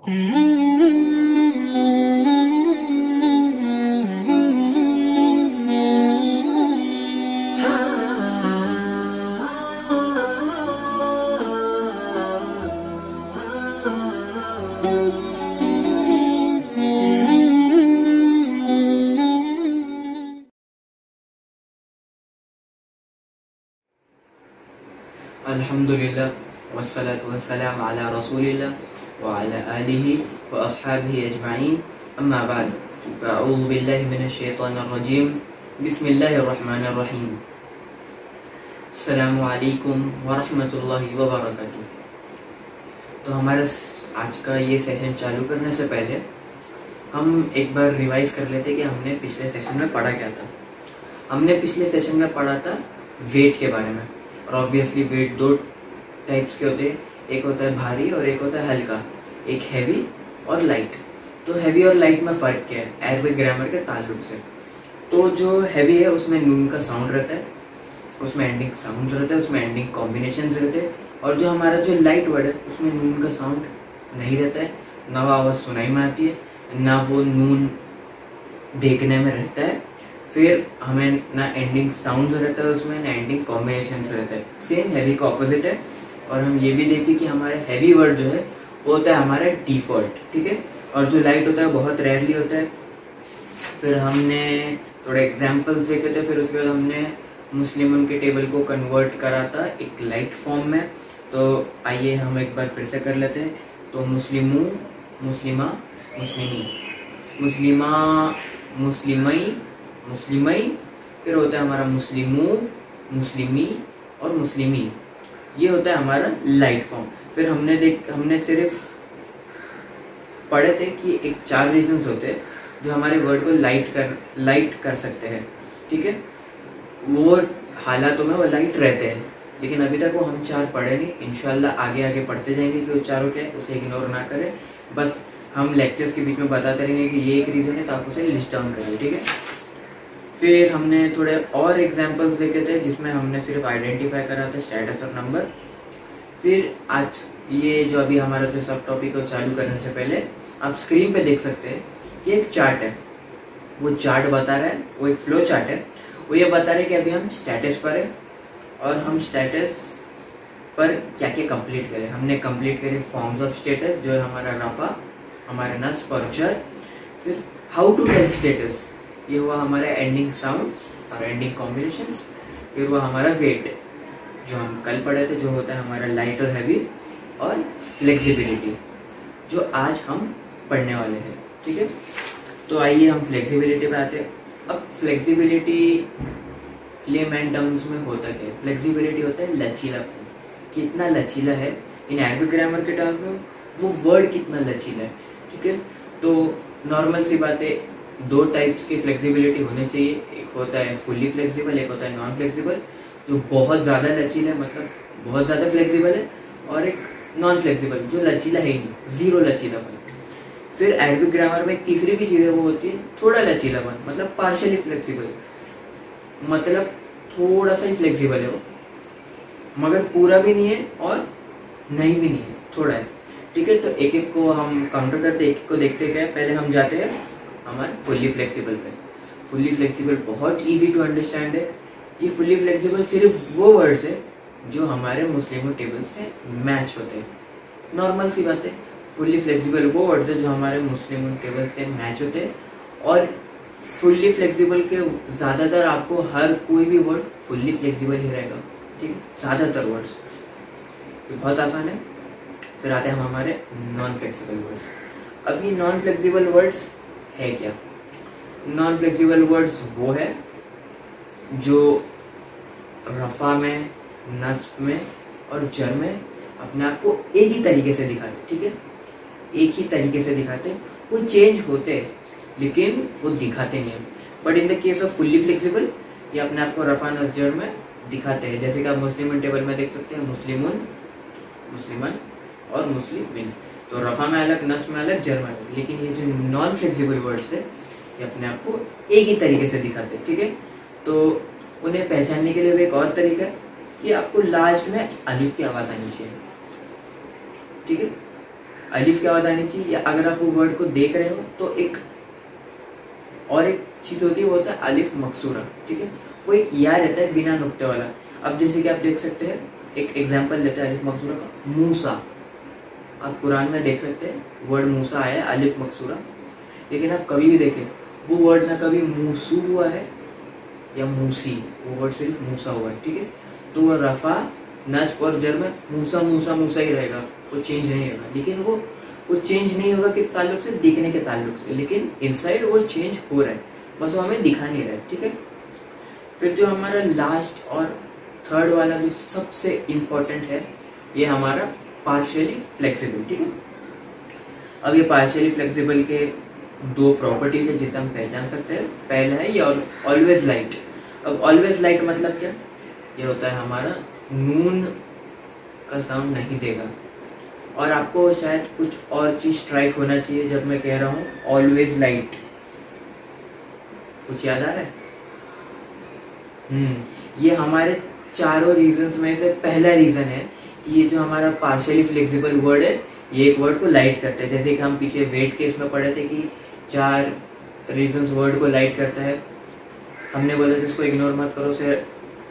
अल्हम्दुलिल्लाह वस्सलातु वस्सलाम अला रसूलिल्लाह व अला आलिहि व अस्हाबिहि अजमाइन अम्मा बाद फ़अऊज़ु बिल्लाहि मिनश शैतानिर रजीम बिस्मिल्लाहिर रहमानिर रहीम अस्सलामु अलैकुम व रहमतुल्लाहि व बरकातुहू। तो हमारा आज का ये सेशन चालू करने से पहले हम एक बार रिवाइज कर लेते कि हमने पिछले सेशन में पढ़ा क्या था। हमने पिछले सेशन में पढ़ा था वेट के बारे में, और ऑब्वियसली वेट दो टाइप्स के होते हैं, एक होता है भारी और एक होता है हल्का, एक हैवी और लाइट। तो हैवी और लाइट में फ़र्क क्या है अरबिक ग्रामर के ताल्लुक से? तो जो हैवी है उसमें नून का साउंड रहता है, उसमें एंडिंग साउंड रहता है, उसमें एंडिंग कॉम्बिनेशन रहते हैं। और जो हमारा जो लाइट वर्ड है उसमें नून का साउंड नहीं रहता है, ना वो आवाज़ सुनाई में आती है, ना वो नून देखने में रहता है, फिर हमें ना एंडिंग साउंड रहता है उसमें, ना एंडिंग कॉम्बिनेशन रहता है। सेम हैवी का ऑपोजिट है। और हम ये भी देखें कि हमारा हैवी वर्ड जो है वो होता है हमारा डिफॉल्ट, ठीक है, और जो लाइट होता है बहुत रेयरली होता है। फिर हमने थोड़े एग्जाम्पल्स देखे थे, फिर उसके बाद हमने मुस्लिमों के टेबल को कन्वर्ट करा था एक लाइट फॉर्म में। तो आइए हम एक बार फिर से कर लेते हैं। तो मुस्लिमू, मुस्लिमा, मुस्लिमी, मुस्लिमा, मुस्लिमई, मुस्लिमई, फिर होता है हमारा मुस्लिमू, मुस्लिमी और मुस्लिमी। ये होता है हमारा लाइट फॉर्म। फिर हमने सिर्फ पढ़े थे कि एक 4 रीजंस होते हैं जो हमारे वर्ड को लाइट कर सकते हैं, ठीक है। वो हालातों में वो लाइट रहते हैं, लेकिन अभी तक वो हम 4 पढ़े नहीं। इंशाल्लाह आगे आगे पढ़ते जाएंगे कि वो चारों क्या है, उसे इग्नोर ना करें। बस हम लेक्चर्स के बीच में बताते रहेंगे कि ये एक रीज़न है, तो आप उसे लिस्ट डाउन करें, ठीक है। फिर हमने थोड़े और एग्जाम्पल्स देखे थे जिसमें हमने सिर्फ आइडेंटिफाई करा था स्टेटस और नंबर। फिर आज ये जो अभी हमारा जो सब टॉपिक को चालू करने से पहले आप स्क्रीन पे देख सकते हैं कि एक चार्ट है। वो चार्ट बता रहा है, वो एक फ्लो चार्ट है। वो ये बता रहे हैं कि अभी हम स्टेटस पर है और हम स्टेटस पर क्या क्या कंप्लीट करें। हमने कंप्लीट करे फॉर्म्स ऑफ स्टेटस, जो है हमारा रफा, हमारा नस्ब और जर। फिर हाउ टू टेल स्टेटस, ये हुआ हमारा एंडिंग साउंड्स और एंडिंग कॉम्बिनेशंस। फिर हुआ हमारा वेट जो हम कल पढ़े थे, जो होता है हमारा लाइट और हैवी। और फ्लेक्सिबिलिटी जो आज हम पढ़ने वाले हैं, ठीक है। तो आइए हम फ्लेक्सिबिलिटी पे आते हैं। अब फ्लेक्सिबिलिटी लेमैन टर्म्स में होता क्या है? फ्लेक्सिबिलिटी होता है लचीलापन, कितना लचीला है। इन अरबिक ग्रामर के टर्म्स में वो वर्ड कितना लचीला है, ठीक है। तो नॉर्मल सी बात है, 2 टाइप्स की फ्लेक्सिबिलिटी होनी चाहिए। एक होता है फुल्ली फ्लेक्सिबल, एक होता है नॉन फ्लेक्सिबल, जो बहुत ज़्यादा लचीला है, मतलब बहुत ज़्यादा फ्लेक्सिबल है। और एक नॉन फ्लेक्सिबल जो लचीला है ही नहीं, ज़ीरो लचीलापन। फिर अरबिक ग्रामर में एक तीसरी भी चीज़ है, वो होती है थोड़ा लचीलापन, मतलब पार्शियली फ्लेक्सिबल, मतलब थोड़ा सा ही फ्लेक्सिबल है वो, मगर पूरा भी नहीं है और नहीं भी नहीं है, थोड़ा है, ठीक है। तो एक एक को हम काउंटर करते, एक एक को देखते गए। पहले हम जाते हैं हमारे फुल्ली फ्लेक्सिबल पे। फुल्ली फ्लेक्सिबल बहुत इजी टू अंडरस्टैंड है। ये फुल्ली फ्लेक्सिबल सिर्फ वो वर्ड्स है जो हमारे मुस्लिम टेबल से मैच होते हैं। नॉर्मल सी बात है, फुल्ली फ्लेक्सिबल वो वर्ड्स है जो हमारे मुस्लिम टेबल से मैच होते हैं। और फुल्ली फ्लेक्सिबल के ज़्यादातर आपको हर कोई भी वर्ड फुल्ली फ्लेक्सिबल ही रहेगा, ठीक है, ज़्यादातर वर्ड्स। ये बहुत आसान है। फिर आते हैं हम हमारे नॉन फ्लेक्सिबल वर्ड्स। अब ये नॉन फ्लेक्सिबल वर्ड्स है क्या? नॉन फ्लेक्सिबल वर्ड्स वो है जो रफ़ा में, नस्ब में और जर में अपने आप को एक ही तरीके से दिखाते, ठीक है, एक ही तरीके से दिखाते। वो चेंज होते हैं लेकिन वो दिखाते नहीं है। But in the case off fully flexible ये अपने आप को रफ़ा, नस्ब, जर में दिखाते हैं। जैसे कि आप मुस्लिम टेबल में देख सकते हैं, मुस्लिमुन, मुस्लिमन और मुस्लिमिन। तो रफ़ा में अलग, नस्ब में अलग, जर में अलग। लेकिन ये जो नॉन फ्लेक्सिबल वर्ड्स है ये अपने आप को एक ही तरीके से दिखाते हैं, ठीक है। तो उन्हें पहचानने के लिए भी एक और तरीका है कि आपको लास्ट में अलिफ की आवाज़ आनी चाहिए, ठीक है। अलिफ की आवाज आनी चाहिए, या अगर आप वो वर्ड को देख रहे हो तो एक चीज होती है, वो होता है अलिफ मकसूरा, ठीक है, वो एक या रहता है बिना नुक्ते वाला। अब जैसे कि आप देख सकते हैं, एक एग्जाम्पल लेते हैं अलिफ मकसूरा का, मूसा। आप कुरान में देख सकते हैं वर्ड मूसा आया है अलिफ मकसूरा, लेकिन आप कभी भी देखें वो वर्ड ना कभी मूसू हुआ है या मूसी, वो वर्ड सिर्फ मूसा हुआ है, ठीक है। तो वो रफा नस्ब और जर में मूसा मूसा मूसा ही रहेगा, वो चेंज नहीं होगा। लेकिन वो चेंज नहीं होगा किस ताल्लुक से, दिखने के ताल्लुक से, लेकिन इनसाइड वो चेंज हो रहा है, बस वो हमें दिखा नहीं रहा है, ठीक है। फिर जो हमारा लास्ट और थर्ड वाला जो सबसे इम्पोर्टेंट है, ये हमारा पार्शियली फ्लेक्सिबल, ठीक है। अब ये पार्शियली फ्लेक्सिबल के दो प्रॉपर्टीज है जिसे हम पहचान सकते हैं। पहला है ये ऑलवेज लाइट। अब ऑलवेज लाइट मतलब क्या, ये होता है हमारा नून का साउंड नहीं देगा। और आपको शायद कुछ और चीज स्ट्राइक होना चाहिए जब मैं कह रहा हूँ ऑलवेज लाइट, कुछ याद आ रहा है? ये हमारे चारों रीजंस में से पहला रीजन है कि ये जो हमारा पार्शियली फ्लेक्सिबल वर्ड है, ये एक वर्ड को लाइट करता है। जैसे कि हम पीछे वेट केस में पढ़े थे कि 4 रीजंस वर्ड को लाइट करता है, हमने बोला था इसको इग्नोर मत करो, उसे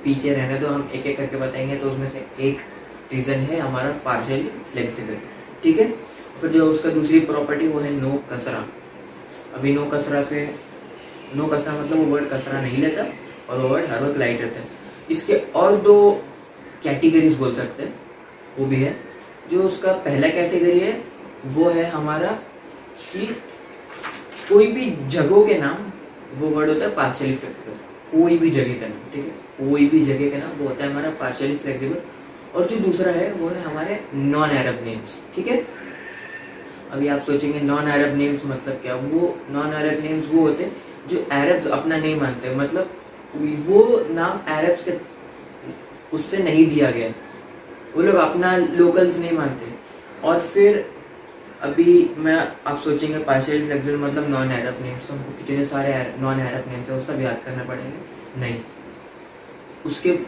पीछे रहने दो, हम एक एक करके बताएंगे। तो उसमें से एक रीजन है हमारा पार्शियली फ्लेक्सिबल, ठीक है। फिर जो उसका दूसरी प्रॉपर्टी वो है नो कसरा। अभी नो कसरा मतलब वो वर्ड कसरा नहीं लेता और वो वर्ड हर वक्त लाइट रहता है। इसके और 2 कैटेगरीज बोल सकते हैं, वो भी है। जो उसका पहला कैटेगरी है वो है हमारा कि कोई भी जगहों के नाम, वो वर्ड होता है पार्शियली फ्लेक्सिबल, कोई भी जगह का नाम, ठीक है, कोई भी जगह का नाम वो होता है हमारा पार्शियली फ्लेक्सिबल। और जो दूसरा है वो है हमारे नॉन अरब नेम्स, ठीक है। अभी आप सोचेंगे नॉन अरब नेम्स मतलब क्या, वो नॉन अरब नेम्स वो होते हैं जो अरब्स अपना नहीं मानते, मतलब वो नाम अरब्स के उससे नहीं दिया गया, वो लोग अपना लोकल्स नहीं मानते। और फिर अभी आप सोचेंगे पार्शियली फ्लेक्सिबल मतलब नॉन अरब नेम्स, तो हमको कितने सारे नॉन अरब नेम्स है वो सब याद करना पड़ेंगे, नहीं, उसके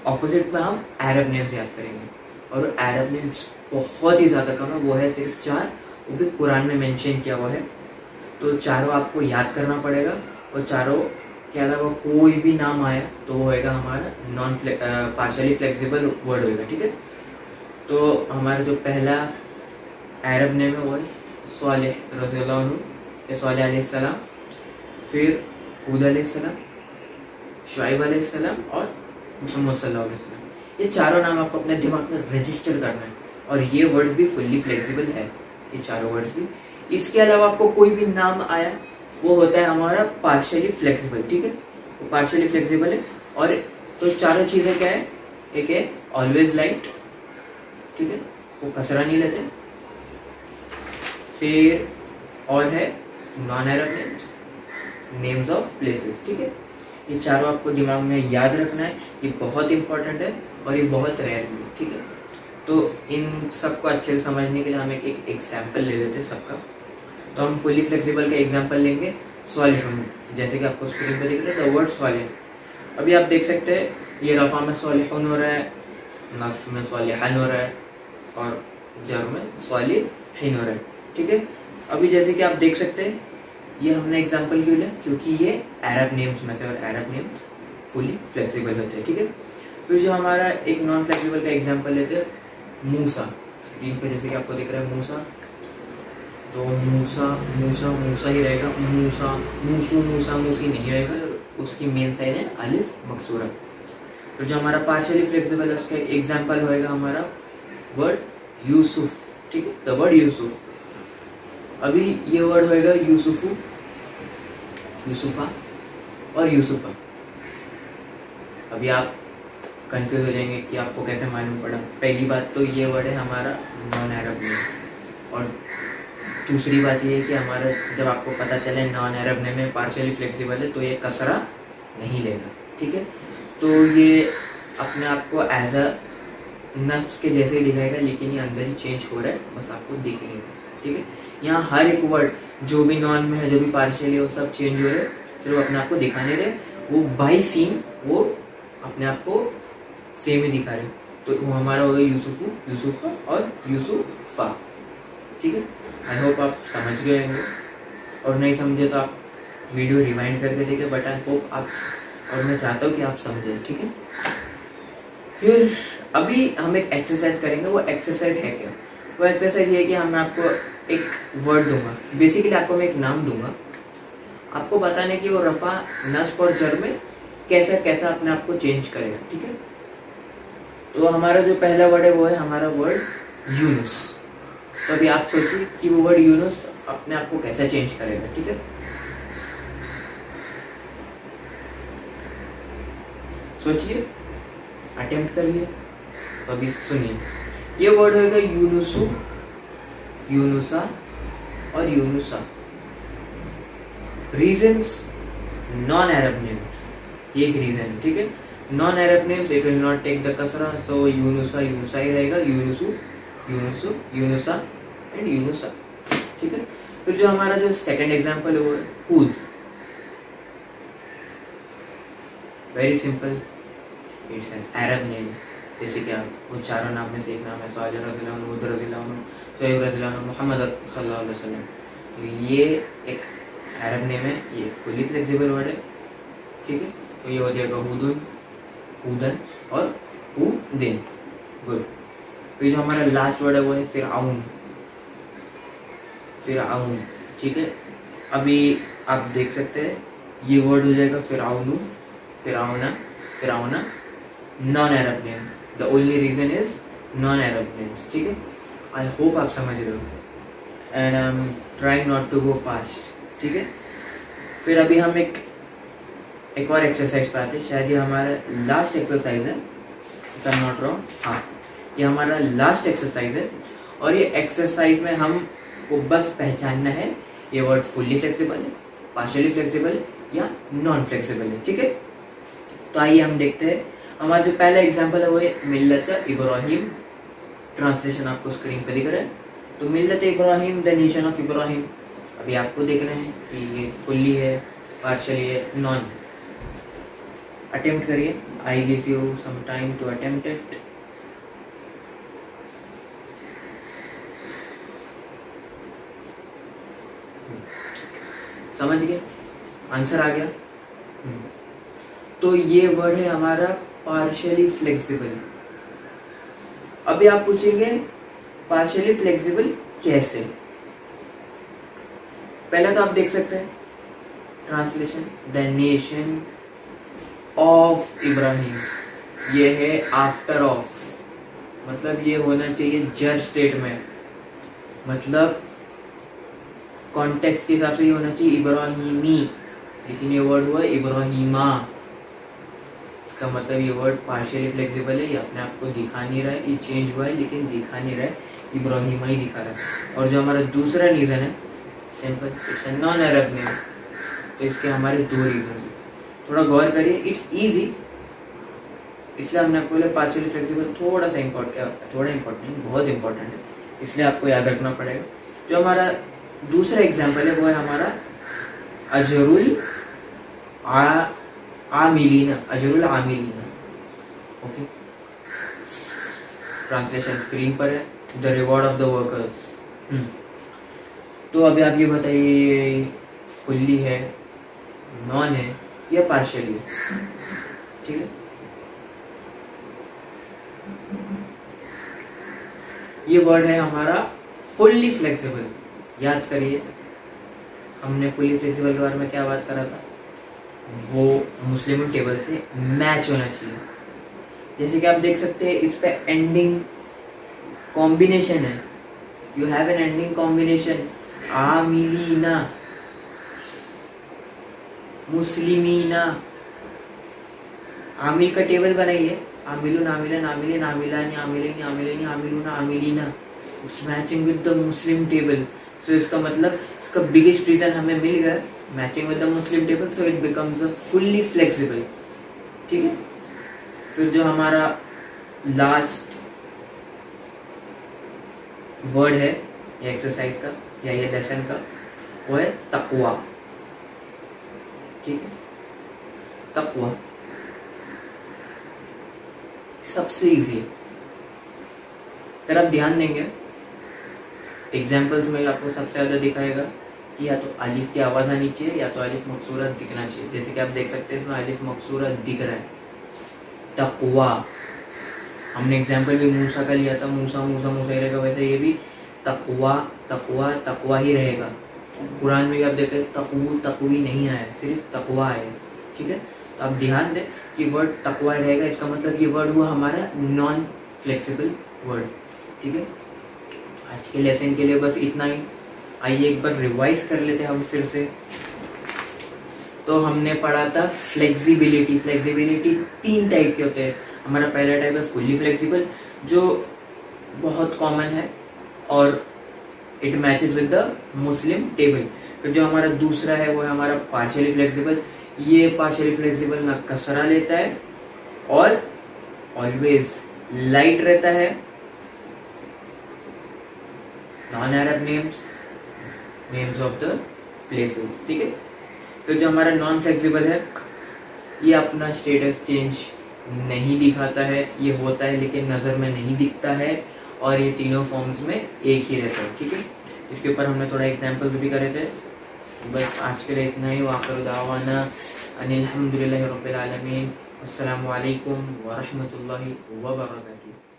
ऑपोजिट में हम अरब नेम्स याद करेंगे। और अरब नेम्स बहुत ही ज्यादा कम है, वो है सिर्फ 4, वो भी कुरान में मेंशन किया हुआ है। तो चारों आपको याद करना पड़ेगा, और चारों के अलावा कोई भी नाम आया तो वो होएगा हमारा नॉन पार्शियली फ्लेक्सिबल वर्ड होएगा, ठीक है। तो हमारा जो पहला अरब नेम है वो है सालेह रज़ियल्लाहु अन्हु, या सालेह अलैहिस्सलाम, फिर हूद अलैहिस्सलाम, शुआइब अलैहिस्सलाम और मोहम्मद सल्लल्लाहु अलैहि वसल्लम। ये चारों नाम आपको अपने दिमाग में रजिस्टर करना है, और ये वर्ड्स भी फुल्ली फ्लेक्सिबल है, ये चारों वर्ड्स भी। इसके अलावा आपको कोई भी नाम आया वो होता है हमारा पार्शियली फ्लेक्सिबल, ठीक है, वो पार्शियली फ्लेक्सिबल है। और तो चारों चीजें क्या है, एक है ऑलवेज लाइट, ठीक है, वो कसरा नहीं लेते, फिर और है non Arab names, names of places, ठीक है। ये चारों आपको दिमाग में याद रखना है, ये बहुत इंपॉर्टेंट है और ये बहुत रेयर भी है, ठीक है। तो इन सबको अच्छे से समझने के लिए हम एक एग्जाम्पल ले लेते हैं सबका। तो हम फुली फ्लेक्सिबल का एग्जाम्पल लेंगे सालिहुन, जैसे कि आपको स्क्रीन पर दिख रहा है द वर्ड सालिह। अभी आप देख सकते हैं ये रफा में सालिहुन हो रहा है, नस्ब में सालिहन हो रहा है, और जर में सालिहिन हो रहा है, ठीक है। अभी जैसे कि आप देख सकते हैं ये हमने एग्जाम्पल क्यों लिया, क्योंकि ये अरब नेम्स में से, और अरब नेम्स फुली फ्लेक्सिबल होते हैं, ठीक है। फिर जो हमारा एक नॉन फ्लेक्सिबल का एग्जाम्पल लेते हैं मूसा। स्क्रीन पे जैसे कि आपको दिख रहा है मूसा, तो मूसा मूसा मूसा ही रहेगा, मूसा मूसू मूसा मूसी नहीं रहेगा, उसकी मेन साइन है अलिफ मकसूरा। तो जो हमारा पार्शियली फ्लेक्सिबल है उसका एग्जाम्पल होएगा हमारा वर्ड यूसुफ, ठीक है, द वर्ड यूसुफ। अभी ये वर्ड होएगा यूसुफू, यूसुफा और यूसुफा। अभी आप कंफ्यूज हो जाएंगे कि आपको कैसे मालूम पड़ा। पहली बात तो ये वर्ड है हमारा नॉन अरब नेम, और दूसरी बात ये है कि हमारा जब आपको पता चले नॉन अरब नेम में पार्शियली फ्लेक्सिबल है तो ये कसरा नहीं लेगा, ठीक है। तो ये अपने आप को एज अ नफ्स के जैसे ही दिखाएगा, लेकिन ये अंदर ही चेंज हो रहा है, बस आपको दिख नहीं रहा, ठीक है। यहाँ हर एक वर्ड जो भी नॉन में है, जो भी पार्शियली है, वो सब चेंज हो रहे, सिर्फ अपने आप को दिखा नहीं रहे, वो बाई सीन वो अपने आप को सेम ही दिखा रहे। तो वो हमारा होगा यूसुफू, यूसुफा और यूसुफा। ठीक है। आई होप आप समझ गए होंगे, और नहीं समझे तो आप वीडियो रिवाइंड करके देखें, बट आई होप आप, और मैं चाहता हूँ कि आप समझें, ठीक है। फिर अभी हम एक एक्सरसाइज करेंगे। वो एक्सरसाइज है क्या? वो एक्सरसाइज ये है कि मैं आपको एक वर्ड दूंगा, बेसिकली आपको मैं एक नाम दूंगा, आपको बताने कि वो रफा, नस्ब और जर में कैसा कैसा अपने आप को चेंज करेगा, ठीक है। तो हमारा जो पहला वर्ड है वो है हमारा वर्ड यूनुस। तो अभी आप सोचिए कि वो वर्ड यूनुस अपने आप को कैसे चेंज करेगा, ठीक है। सोचिए, अटेम्प्ट करिए। तो अभी सुनिए, ये वर्ड होगा यूनुसु, यूनुसा और यूनुसा। रीजंस, नॉन अरब नेम्स, ये एक रीजन है, ठीक है। Non Arab names it will not take the कसरा, सो यूनुसा यूनुसा ही रहेगा, यूनुसु यूनुसु यूनुसा एंड यूनुसा, ठीक है। फिर जो हमारा जो सेकंड एग्जांपल है वो है हूद। Very simple, it's an Arab name. जैसे कि आप वो चारों नाम में से एक नाम है साजिद रज़ियल्लाहु अन्हु, हुद रज़ियल्लाहु अन्हु, शुएब रज़ियल्लाहु अन्हु, मोहम्मद सल्लल्लाहु अलैहि वसल्लम। तो ये एक अरब नेम है, ये एक फुली फ्लेक्सिबल वर्ड है, ठीक है। तो ये हो जाएगा हुदुन, हुदन और हुदिन। गुड। फिर जो हमारा लास्ट वर्ड है वो है फिरआउन, फिरआउन, ठीक है। अभी आप देख सकते हैं ये वर्ड हो जाएगा फिरआउनु, फिरआउना, फिरआउना, non Arab name. The only reason is non Arab names, ठीक है। आई होप आप समझ रहे हो, and I am trying not to go fast, ठीक है। फिर अभी हम एक और एक्सरसाइज पे आते हैं, शायद ये हमारा लास्ट एक्सरसाइज है, if I am not wrong. हाँ, ये हमारा लास्ट एक्सरसाइज है, और ये एक्सरसाइज में हम को बस पहचानना है ये वर्ड फुल्ली फ्लेक्सिबल है, पार्शियली फ्लेक्सिबल है या नॉन फ्लेक्सिबल है, ठीक है। तो आइए हम देखते हैं। हमारा जो पहला एग्जांपल है वो है मिल्लत इब्राहिम। ट्रांसलेशन आपको स्क्रीन पे दिख रहा है। तो मिल्लत Ibrahim, the nation of Ibrahim. अभी आपको देखना है कि ये फुल्ली है, पार्शियली है, नॉन। अटेम्प्ट करिए, I give you some time to attempt it. समझ गए? आंसर आ गया। तो ये वर्ड है हमारा पार्शियली फ्लेक्सिबल। अभी आप पूछेंगे पार्शियली फ्लेक्सिबल कैसे? पहले तो आप देख सकते हैं translation, the nation of Ibrahim, ये है आफ्टर ऑफ, मतलब ये होना चाहिए जर स्टेट में, मतलब कॉन्टेक्स्ट के हिसाब से ये होना चाहिए इब्राहिमी, लेकिन ये वर्ड हुआ इब्राहिमा। इसका मतलब ये वर्ड पार्शियली फ्लेक्सिबल है, ये अपने आप को दिखा नहीं रहा है, ये चेंज हुआ है लेकिन दिखा नहीं रहा है, इब्राहिमा ही दिखा रहा है। और जो हमारा दूसरा रीजन है simple, it's a non Arab name. तो इसके हमारे दो रीजन है, थोड़ा गौर करिए। इट्स इजी, इसलिए हमने आपको बोला पार्शियली फ्लेक्सिबल थोड़ा सा इम्पोर्टेंट, बहुत इंपॉर्टेंट है, इसलिए आपको याद रखना पड़ेगा। जो हमारा दूसरा एग्जाम्पल है वो है हमारा अजरुल आमिलीना, अजरुल आमिलीना, ओके। ट्रांसलेशन स्क्रीन पर है, the reward of the workers. तो अभी आप ये बताइए फुल्ली है, नॉन है या पार्शियली है, ठीक है। ये वर्ड है हमारा फुल्ली फ्लेक्सिबल। याद करिए हमने फुल्ली फ्लेक्सिबल के बारे में क्या बात करा था, वो मुस्लिम टेबल से मैच होना चाहिए। जैसे कि आप देख सकते हैं इस पे एंडिंग कॉम्बिनेशन है, you have an ending combination, आमिलीना, मुस्लिमीना। आमिल का टेबल बनाइए, आमिलुन, आमिलन, आमिलिन, आमिलानी, आमिलिनी, आमिलिनी, आमिलुना, आमिलीना। It's matching with the Muslim table. So इसका मतलब इसका बिगेस्ट रीजन हमें मिल गया, matching with the Muslim table, so it becomes a fully flexible, ठीक है। फिर जो हमारा लास्ट वर्ड है ये एक्सरसाइज का या ये लेसन का, वो है तकवा, ठीक है। तकवा सबसे इजी है। अगर आप ध्यान देंगे एग्जाम्पल्स में आपको सबसे ज़्यादा दिखाएगा कि या तो अलिफ की आवाज़ आनी चाहिए या तो अलिफ मकसूरा दिखना चाहिए। जैसे कि आप देख सकते हैं इसमें अलिफ मकसूरा दिख रहा है। तक़वा, हमने एग्जाम्पल भी मूसा का लिया था, मूसा मूसा मूसा ही रहेगा, वैसे ये भी तक़वा तक़वा तक़वा ही रहेगा। कुरान में आप देखें तक़ू तक़वी नहीं आया, सिर्फ तक़वा आया। ठीक है, तो आप ध्यान दें कि वर्ड तक़वा रहेगा, इसका मतलब ये वर्ड हुआ हमारा नॉन फ्लेक्सिबल वर्ड। ठीक है, आज के लेसन के लिए बस इतना ही। आइए एक बार रिवाइज कर लेते हैं हम फिर से। तो हमने पढ़ा था फ्लेक्सिबिलिटी। फ्लेक्सिबिलिटी 3 टाइप के होते हैं। हमारा पहला टाइप है फुल्ली फ्लेक्सिबल, जो बहुत कॉमन है और it matches with the Muslim table. फिर जो हमारा दूसरा है वो है हमारा पार्शियली फ्लेक्सिबल। ये पार्शियली फ्लेक्सिबल ना कसरा लेता है और ऑलवेज लाइट रहता है। Non Arab names of the places. ठीक है, फिर जो हमारा नॉन फ्लेक्सिबल है ये अपना स्टेटस चेंज नहीं दिखाता है, ये होता है लेकिन नज़र में नहीं दिखता है, और ये तीनों फॉर्म्स में एक ही रहता है। ठीक है, इसके ऊपर हमने थोड़ा एग्जाम्पल्स भी करे थे। बस आज के लिए इतना ही। वाखिर दावाना अनिल हम्दुलिल्लाहि रब्बिल आलमीन। अस्सलामु अलैकुम व रहमतुल्लाहि व बरकातुहू।